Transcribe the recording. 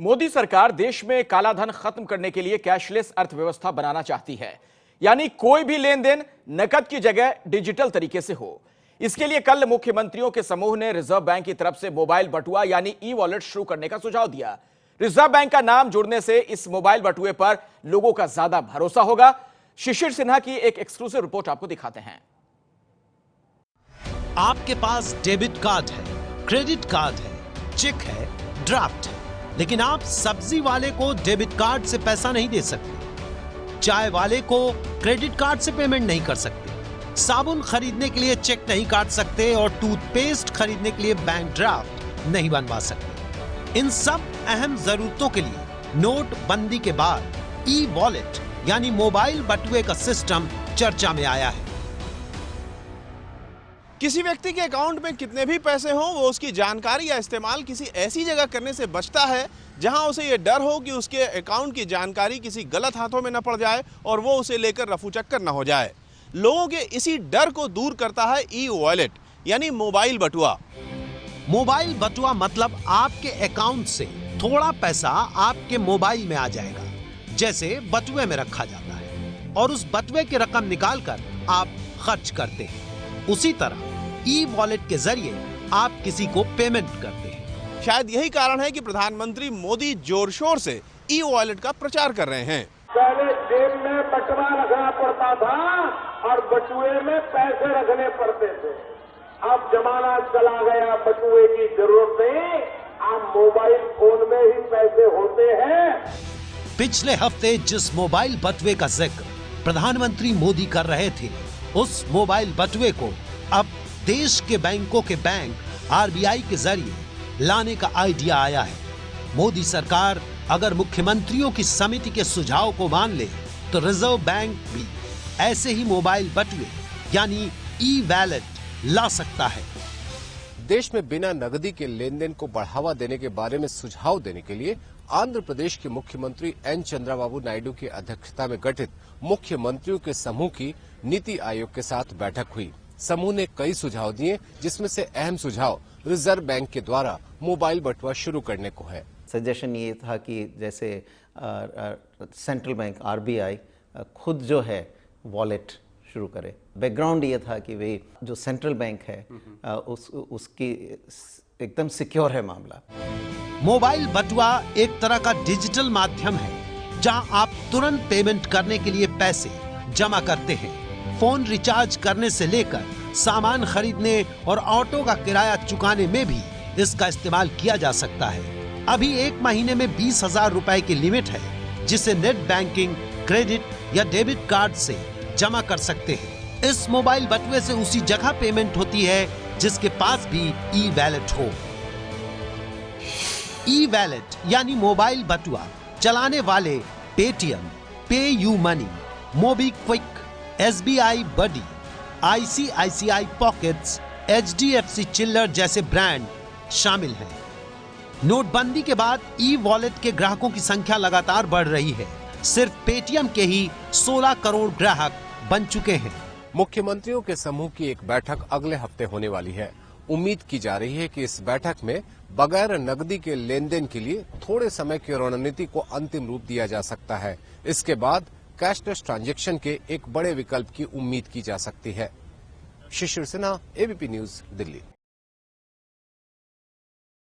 मोदी सरकार देश में काला धन खत्म करने के लिए कैशलेस अर्थव्यवस्था बनाना चाहती है, यानी कोई भी लेन देन नकद की जगह डिजिटल तरीके से हो। इसके लिए कल मुख्यमंत्रियों के समूह ने रिजर्व बैंक की तरफ से मोबाइल बटुआ यानी ई वॉलेट शुरू करने का सुझाव दिया। रिजर्व बैंक का नाम जुड़ने से इस मोबाइल बटुए पर लोगों का ज्यादा भरोसा होगा। शिशिर सिन्हा की एक एक्सक्लूसिव रिपोर्ट आपको दिखाते हैं। आपके पास डेबिट कार्ड है, क्रेडिट कार्ड है, चेक है, ड्राफ्ट है, लेकिन आप सब्जी वाले को डेबिट कार्ड से पैसा नहीं दे सकते, चाय वाले को क्रेडिट कार्ड से पेमेंट नहीं कर सकते, साबुन खरीदने के लिए चेक नहीं काट सकते और टूथपेस्ट खरीदने के लिए बैंक ड्राफ्ट नहीं बनवा सकते। इन सब अहम जरूरतों के लिए नोटबंदी के बाद ई वॉलेट यानी मोबाइल बटुए का सिस्टम चर्चा में आया है। किसी व्यक्ति के अकाउंट में कितने भी पैसे हों, वो उसकी जानकारी या इस्तेमाल किसी ऐसी जगह करने से बचता है जहां उसे ये डर हो कि उसके अकाउंट की जानकारी किसी गलत हाथों में न पड़ जाए और वो उसे लेकर रफू चक्कर न हो जाए। लोगों के इसी डर को दूर करता है ई वॉलेट यानी मोबाइल बटुआ। मोबाइल बटुआ मतलब आपके अकाउंट से थोड़ा पैसा आपके मोबाइल में आ जाएगा, जैसे बटुए में रखा जाता है, और उस बटुए की रकम निकालकर आप खर्च करते हैं। उसी तरह ई वॉलेट के जरिए आप किसी को पेमेंट करते हैं। शायद यही कारण है कि प्रधानमंत्री मोदी जोर शोर से ई वॉलेट का प्रचार कर रहे हैं। पहले जेब में बटुआ रखना पड़ता था और बटुए में पैसे रखने पड़ते थे। अब जमाना चला गया, बटुए की जरूरत नहीं, आप मोबाइल फोन में ही पैसे होते हैं। पिछले हफ्ते जिस मोबाइल बटुए का जिक्र प्रधानमंत्री मोदी कर रहे थे, उस मोबाइल बटुए को अब देश के बैंकों के बैंक आरबीआई के जरिए लाने का आइडिया आया है। मोदी सरकार अगर मुख्यमंत्रियों की समिति के सुझाव को मान ले तो रिजर्व बैंक भी ऐसे ही मोबाइल बटुए यानी ई वॉलेट ला सकता है। देश में बिना नकदी के लेन देन को बढ़ावा देने के बारे में सुझाव देने के लिए आंध्र प्रदेश के मुख्यमंत्री एन चंद्रबाबू नायडू की अध्यक्षता में गठित मुख्यमंत्रियों के समूह की नीति आयोग के साथ बैठक हुई। समूह ने कई सुझाव दिए, जिसमें से अहम सुझाव रिजर्व बैंक के द्वारा मोबाइल बटुआ शुरू करने को है। सजेशन ये था कि जैसे सेंट्रल बैंक आरबीआई खुद जो है वॉलेट शुरू करे। बैकग्राउंड ये था कि वे जो सेंट्रल बैंक है उसकी एकदम सिक्योर है मामला। मोबाइल बटुआ एक तरह का डिजिटल माध्यम है जहां आप तुरंत पेमेंट करने के लिए पैसे जमा करते हैं। फोन रिचार्ज करने से लेकर सामान खरीदने और ऑटो का किराया चुकाने में भी इसका इस्तेमाल किया जा सकता है। अभी एक महीने में 20,000 रुपए की लिमिट है, जिसे नेट बैंकिंग, क्रेडिट या डेबिट कार्ड से जमा कर सकते हैं। इस मोबाइल बटुए से उसी जगह पेमेंट होती है जिसके पास भी ई वॉलेट हो। ई वॉलेट यानी मोबाइल बटुआ चलाने वाले Paytm, PayUmoney, MobiKwik, SBI buddy, ICICI pockets, HDFC Chillr जैसे ब्रांड शामिल हैं। नोटबंदी के बाद ई वॉलेट के ग्राहकों की संख्या लगातार बढ़ रही है। सिर्फ पेटीएम के ही 16 करोड़ ग्राहक बन चुके हैं। मुख्यमंत्रियों के समूह की एक बैठक अगले हफ्ते होने वाली है। उम्मीद की जा रही है कि इस बैठक में बगैर नकदी के लेन देन के लिए थोड़े समय की रणनीति को अंतिम रूप दिया जा सकता है। इसके बाद कैशलेस ट्रांजैक्शन के एक बड़े विकल्प की उम्मीद की जा सकती है। Shishir Sinha, ABP news, Delhi.